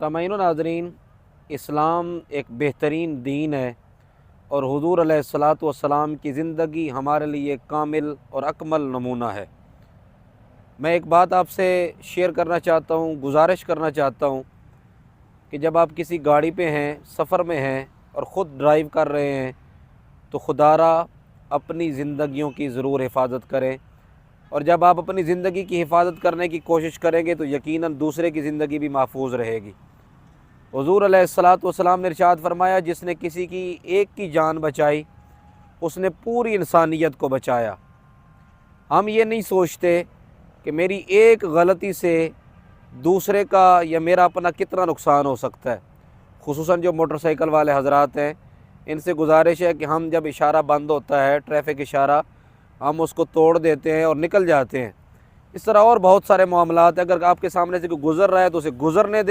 सामाईन व नाज़रीन, इस्लाम एक बेहतरीन दीन है और हुज़ूर अलैहिस्सलातु वस्सलाम की ज़िंदगी हमारे लिए कामिल और अकमल नमूना है। मैं एक बात आपसे शेयर करना चाहता हूँ, गुजारिश करना चाहता हूँ कि जब आप किसी गाड़ी पे हैं, सफ़र में हैं और ख़ुद ड्राइव कर रहे हैं तो खुदारा अपनी ज़िंदगियों की ज़रूर हिफाजत करें। और जब आप अपनी ज़िंदगी की हिफाजत करने की कोशिश करेंगे तो यकीनन दूसरे की ज़िंदगी भी महफूज रहेगी। हुज़ूर अलैहिस्सलातु वस्सलाम ने इरशाद फरमाया, जिसने किसी की एक की जान बचाई उसने पूरी इंसानियत को बचाया। हम ये नहीं सोचते कि मेरी एक गलती से दूसरे का या मेरा अपना कितना नुकसान हो सकता है। खुसूसन जो मोटरसाइकिल वाले हज़रात हैं, इनसे गुजारिश है कि हम जब इशारा बंद होता है, ट्रैफिक इशारा, हम उसको तोड़ देते हैं और निकल जाते हैं। इस तरह और बहुत सारे मामलात हैं। अगर आपके सामने से कोई गुज़र रहा है तो उसे गुज़रने दें।